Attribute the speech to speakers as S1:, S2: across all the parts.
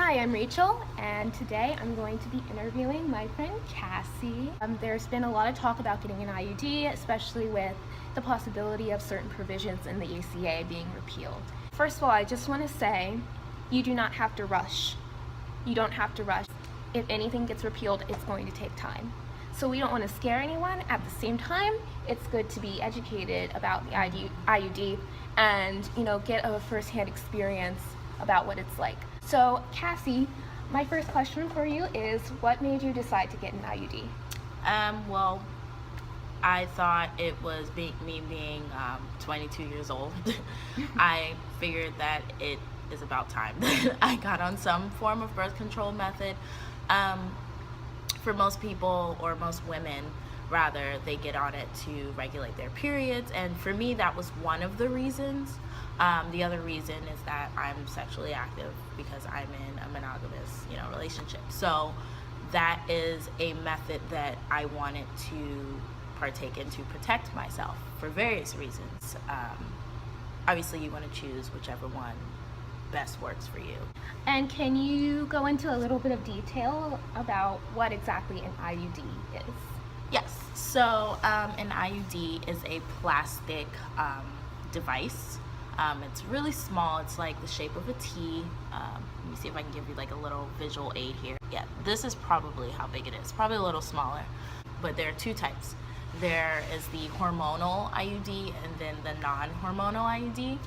S1: Hi, I'm Rachel, and today I'm going to be interviewing my friend Cassie. There's been a lot of talk about getting an IUD, especially with the possibility of certain provisions in the ACA being repealed. First of all, I just want to say you do not have to rush. You don't have to rush. If anything gets repealed, it's going to take time. So we don't want to scare anyone. At the same time, it's good to be educated about the IUD and, get a first-hand experience about what it's like. So, Cassie, my first question for you is, what made you decide to get an IUD?
S2: Well, I thought it was me being 22 years old. I figured that it is about time that I got on some form of birth control method. For most people, or most women rather, they get on it to regulate their periods, and for me that was one of the reasons. The other reason is that I'm sexually active because I'm in a monogamous, relationship. So that is a method that I wanted to partake in to protect myself for various reasons. Obviously, you want to choose whichever one best works for you.
S1: And can you go into a little bit of detail about what exactly an IUD is?
S2: Yes. So an IUD is a plastic device. It's really small. It's like the shape of a T. Let me see if I can give you like a little visual aid here. Yeah, this is probably how big it is. Probably a little smaller. But there are two types. There is the hormonal IUD and then the non-hormonal IUD.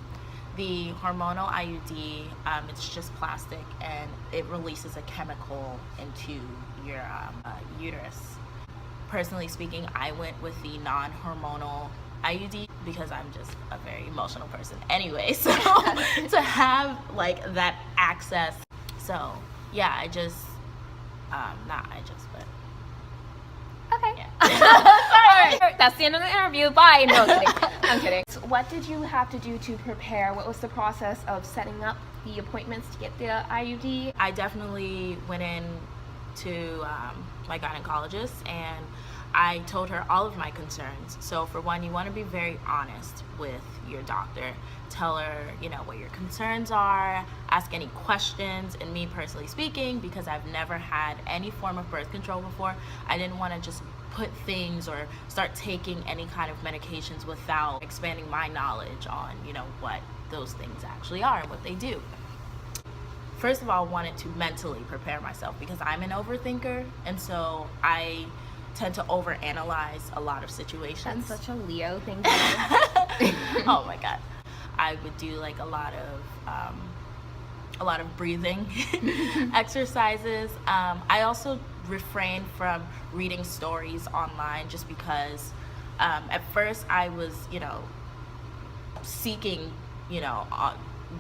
S2: The hormonal IUD, it's just plastic and it releases a chemical into your uterus. Personally speaking, I went with the non-hormonal IUD because I'm just a very emotional person anyway, so to have like that access. So yeah,
S1: Okay.
S2: Yeah.
S1: Sorry. That's the end of the interview. Bye. No, I'm kidding. I'm kidding. So what did you have to do to prepare? What was the process of setting up the appointments to get the IUD?
S2: I definitely went in to my gynecologist and I told her all of my concerns. So for one, you want to be very honest with your doctor. Tell her, what your concerns are, ask any questions. And me personally speaking, because I've never had any form of birth control before, I didn't want to just put things or start taking any kind of medications without expanding my knowledge on, what those things actually are and what they do. First of all, I wanted to mentally prepare myself because I'm an overthinker, and so I tend to overanalyze a lot of situations.
S1: That's such a Leo thing to do.
S2: Oh my god. I would do like a lot of breathing exercises. I also refrain from reading stories online just because at first I was, seeking,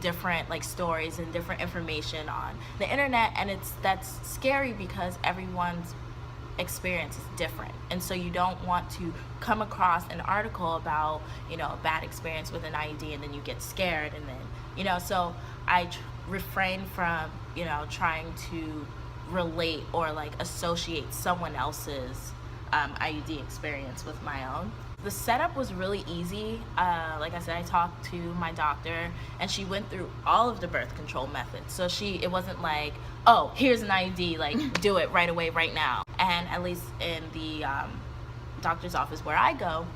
S2: different like stories and different information on the internet, and that's scary because everyone's experience is different, and so you don't want to come across an article about a bad experience with an IUD and then you get scared, and then so I refrain from trying to relate or like associate someone else's IUD experience with my own. The setup was really easy. Like I said, I talked to my doctor and she went through all of the birth control methods. So it wasn't like, oh, here's an IUD, like do it right away, right now. And at least in the doctor's office where I go,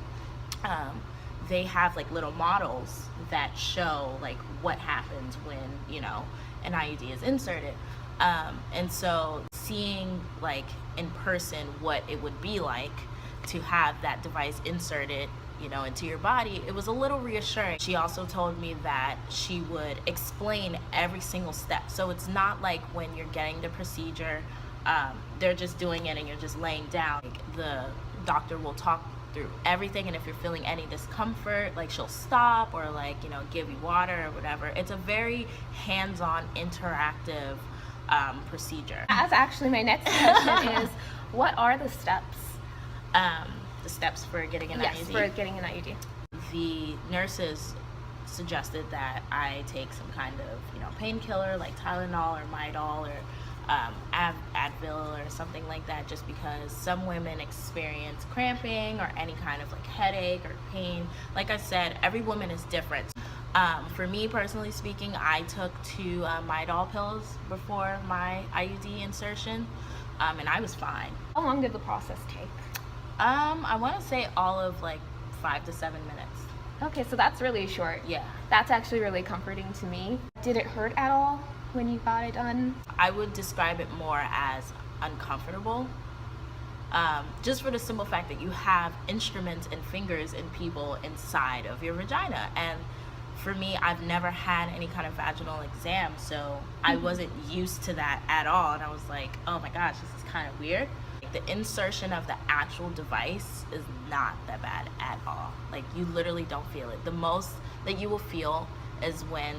S2: they have like little models that show like what happens when, an IUD is inserted. And so seeing like in person what it would be like to have that device inserted into your body, it was a little reassuring. She also told me that she would explain every single step, so it's not like when you're getting the procedure they're just doing it and you're just laying down. Like, the doctor will talk through everything, and if you're feeling any discomfort, like she'll stop or like give you water or whatever. It's a very hands-on interactive procedure.
S1: That's actually my next question is, what are the steps?
S2: The steps for getting an IUD?
S1: Yes, for getting an IUD.
S2: The nurses suggested that I take some kind of, painkiller like Tylenol or Midol or Advil or something like that, just because some women experience cramping or any kind of like headache or pain. Like I said, every woman is different. For me, personally speaking, I took 2 Midol pills before my IUD insertion, and I was fine.
S1: How long did the process take?
S2: I want to say all of like 5 to 7 minutes.
S1: Okay, so that's really short.
S2: Yeah.
S1: That's actually really comforting to me. Did it hurt at all when you got it done?
S2: I would describe it more as uncomfortable. Just for the simple fact that you have instruments and fingers and people inside of your vagina. And for me, I've never had any kind of vaginal exam, so I wasn't used to that at all. And I was like, oh my gosh, this is kind of weird. The insertion of the actual device is not that bad at all. Like, you literally don't feel it. The most that you will feel is when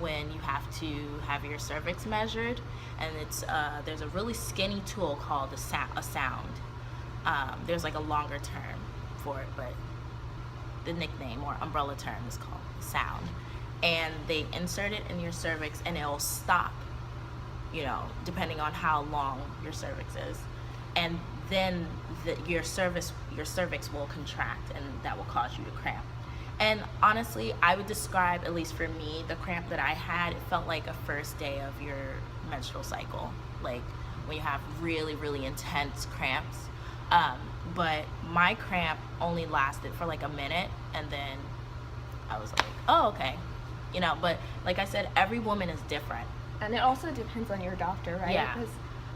S2: when you have to have your cervix measured, and it's there's a really skinny tool called a sound. There's like a longer term for it, but the nickname or umbrella term is called sound. And they insert it in your cervix, and it'll stop, depending on how long your cervix is, and then your cervix will contract, and that will cause you to cramp. And honestly, I would describe, at least for me, the cramp that I had, it felt like a first day of your menstrual cycle, like when you have really, really intense cramps. But my cramp only lasted for like a minute, and then I was like, oh, okay. But like I said, every woman is different.
S1: And it also depends on your doctor, right?
S2: Yeah.
S1: Because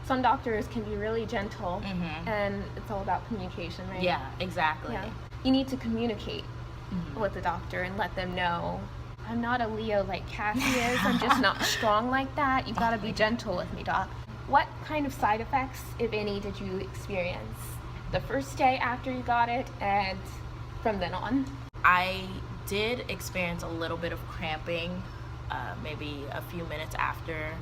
S1: some doctors can be really gentle,
S2: Mm-hmm.
S1: and it's all about communication, right?
S2: Yeah, exactly.
S1: Yeah. You need to communicate with the doctor and let them know, I'm not a Leo like Cassie is. I'm just not strong like that. You've got to be gentle with me, doc. What kind of side effects, if any, did you experience the first day after you got it and from then on?
S2: I did experience a little bit of cramping, maybe a few minutes after,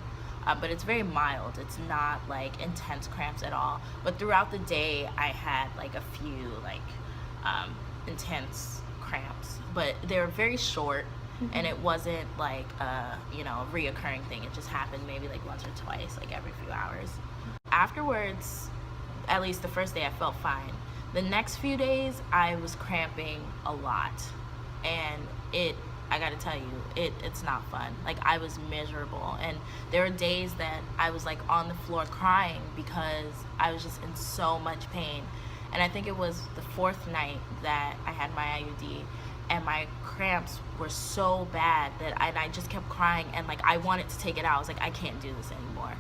S2: but it's very mild. It's not like intense cramps at all. But throughout the day, I had like a few intense cramps, but they were very short, and it wasn't like a reoccurring thing. It just happened maybe like once or twice, like every few hours. Afterwards, at least the first day, I felt fine. The next few days, I was cramping a lot, and I gotta tell you, it's not fun. Like, I was miserable, and there were days that I was like on the floor crying because I was just in so much pain. And I think it was the 4th night that I had my IUD, and my cramps were so bad that I just kept crying, and like I wanted to take it out. I was like, I can't do this anymore.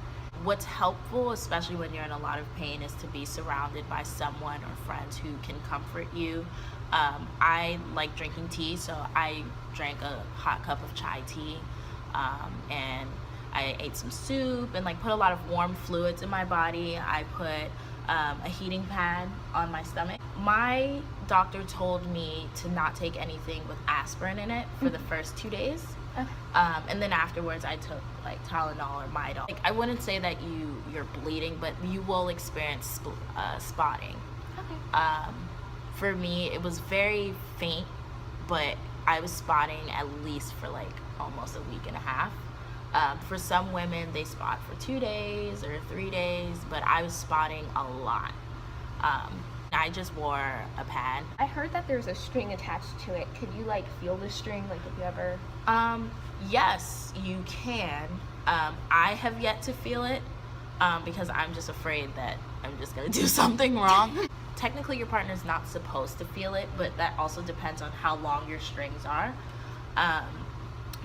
S2: What's helpful, especially when you're in a lot of pain, is to be surrounded by someone or friends who can comfort you. I like drinking tea, so I drank a hot cup of chai tea, and I ate some soup and like put a lot of warm fluids in my body. I put a heating pad on my stomach. My doctor told me to not take anything with aspirin in it for the first 2 days. And then afterwards I took like Tylenol or Midol. Like, I wouldn't say that you're bleeding, but you will experience spotting.
S1: Okay.
S2: For me, it was very faint, but I was spotting at least for like almost a week and a half. For some women, they spot for 2 days or 3 days, but I was spotting a lot. I just wore a pad.
S1: I heard that there's a string attached to it. Could you like feel the string? Like, if you ever...
S2: Yes, you can. I have yet to feel it because I'm just afraid that I'm just gonna do something wrong. Technically, your partner's not supposed to feel it, but that also depends on how long your strings are.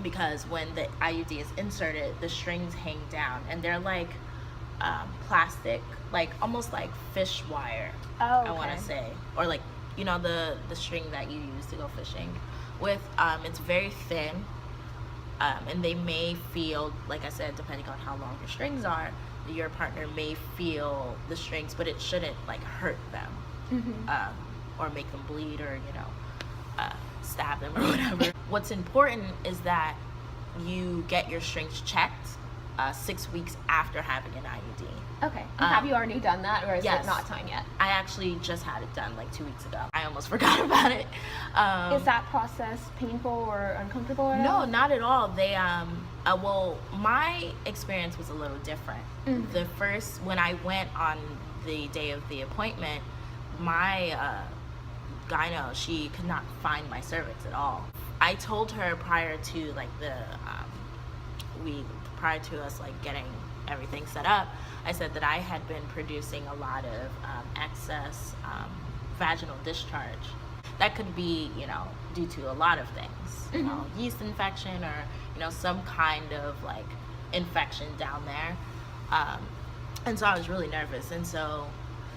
S2: Because when the IUD is inserted, the strings hang down, and they're like plastic, like almost like fish wire.
S1: Oh, okay.
S2: I want to say, or like the string that you use to go fishing with. It's very thin, and they may feel, like I said, depending on how long your strings are, your partner may feel the strings, but it shouldn't like hurt them, or make them bleed, or stab them or whatever. What's important is that you get your strings checked 6 weeks after having an IUD.
S1: Okay. And have you already done that, or is
S2: yes.
S1: it not time yet?
S2: I actually just had it done like 2 weeks ago. I almost forgot about it.
S1: Is that process painful or uncomfortable at all?
S2: No, not at all. They well, my experience was a little different. The when I went on the day of the appointment, my gyno, she could not find my cervix at all. I told her prior to like prior to us like getting everything set up, I said that I had been producing a lot of excess vaginal discharge. That could be, you know, due to a lot of things, you know, yeast infection or, you know, some kind of like infection down there. And so I was really nervous. And so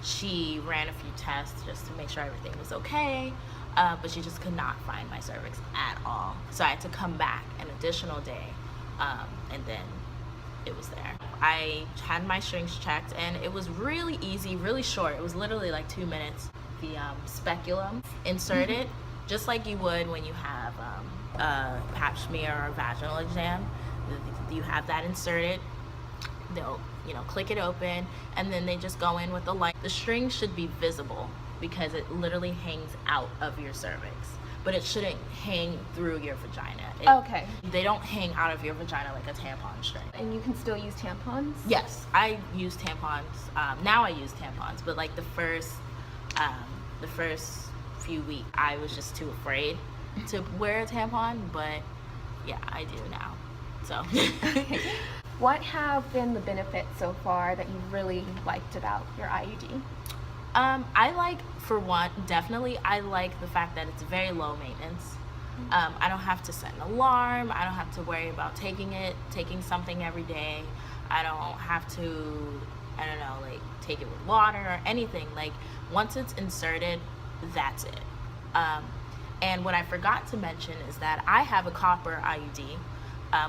S2: she ran a few tests just to make sure everything was okay. But she just could not find my cervix at all. So I had to come back an additional day. And then it was there. I had my shrinks checked and it was really easy, really short. It was literally like 2 minutes. The speculum inserted, just like you would when you have a pap smear or a vaginal exam. You have that inserted. They'll, you know, click it open, and then they just go in with the light. The string should be visible because it literally hangs out of your cervix, but it shouldn't hang through your vagina.
S1: Okay.
S2: They don't hang out of your vagina like a tampon string.
S1: And you can still use tampons?
S2: Yes, I use tampons. Now I use tampons, but like the first few weeks, I was just too afraid to wear a tampon, but yeah, I do now. So.
S1: What have been the benefits so far that you really liked about your IUD?
S2: I like, for one, definitely, I like the fact that it's very low maintenance. I don't have to set an alarm. I don't have to worry about taking something every day. I don't have to, I don't know, like take it with water or anything. Like once it's inserted, that's it. And what I forgot to mention is that I have a copper IUD,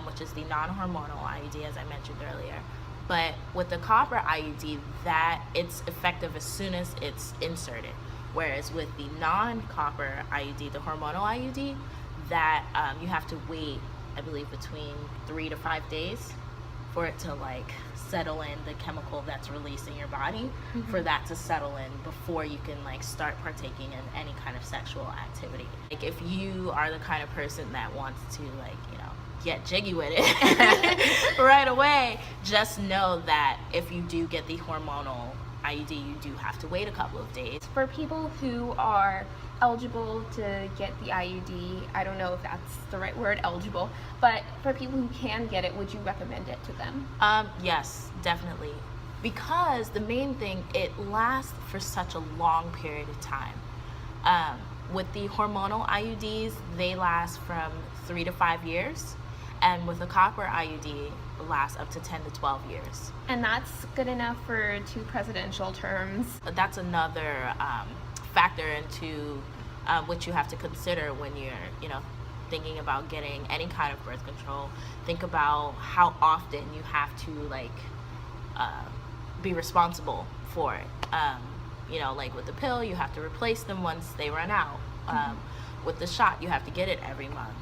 S2: which is the non-hormonal IUD, as I mentioned earlier. But with the copper IUD, that it's effective as soon as it's inserted. Whereas with the non-copper IUD, the hormonal IUD, that you have to wait, I believe, between 3 to 5 days for it to like settle in, the chemical that's released in your body, for that to settle in before you can like start partaking in any kind of sexual activity. Like if you are the kind of person that wants to like, you know, get jiggy with it right away, just know that if you do get the hormonal IUD, you do have to wait a couple of days.
S1: For people who are eligible to get the IUD, I don't know if that's the right word, eligible, but for people who can get it, would you recommend it to them?
S2: Yes, definitely. Because the main thing, it lasts for such a long period of time. With the hormonal IUDs, they last from 3 to 5 years. And with the copper IUD, it lasts up to 10 to 12 years.
S1: And that's good enough for 2 presidential terms.
S2: That's another factor into what you have to consider when you're, you know, thinking about getting any kind of birth control. Think about how often you have to like be responsible for it. You know, like with the pill, you have to replace them once they run out. With the shot, you have to get it every month.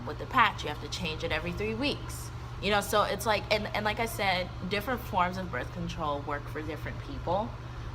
S2: With the patch, you have to change it every 3 weeks. You know, so it's like, and like I said, different forms of birth control work for different people.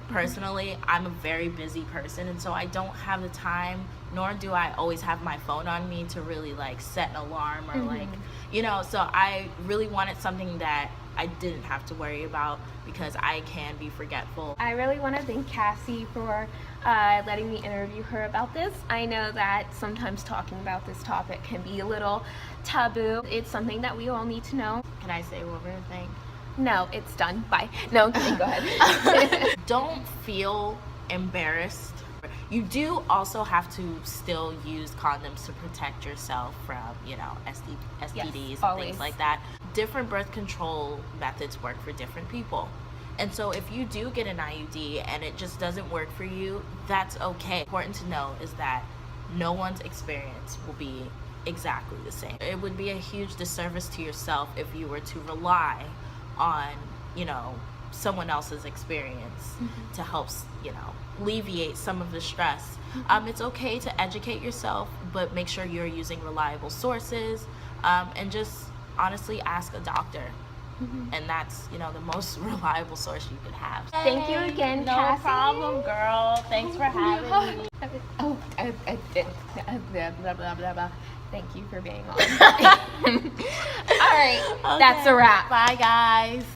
S2: Personally, I'm a very busy person, and so I don't have the time, nor do I always have my phone on me to really like set an alarm or like, you know, so I really wanted something that I didn't have to worry about because I can be forgetful.
S1: I really want to thank Cassie for letting me interview her about this. I know that sometimes talking about this topic can be a little taboo. It's something that we all need to know.
S2: Can I say one more thing?
S1: No, it's done. Bye. No, okay, go ahead.
S2: Don't feel embarrassed. You do also have to still use condoms to protect yourself from, you know, STDs
S1: Yes,
S2: and
S1: always.
S2: things like that. Different birth control methods work for different people. And so if you do get an IUD and it just doesn't work for you, that's okay. Important to know is that no one's experience will be exactly the same. It would be a huge disservice to yourself if you were to rely on, you know, someone else's experience to help, you know, alleviate some of the stress. It's okay to educate yourself, but make sure you're using reliable sources, and just honestly ask a doctor. And that's, you know, the most reliable source you could have.
S1: Thank you again,
S2: No
S1: Cassie.
S2: problem, girl. Thanks for having me.
S1: Oh, blah, blah, blah, blah. Thank you for being on. All right, that's a wrap.
S2: Bye, guys.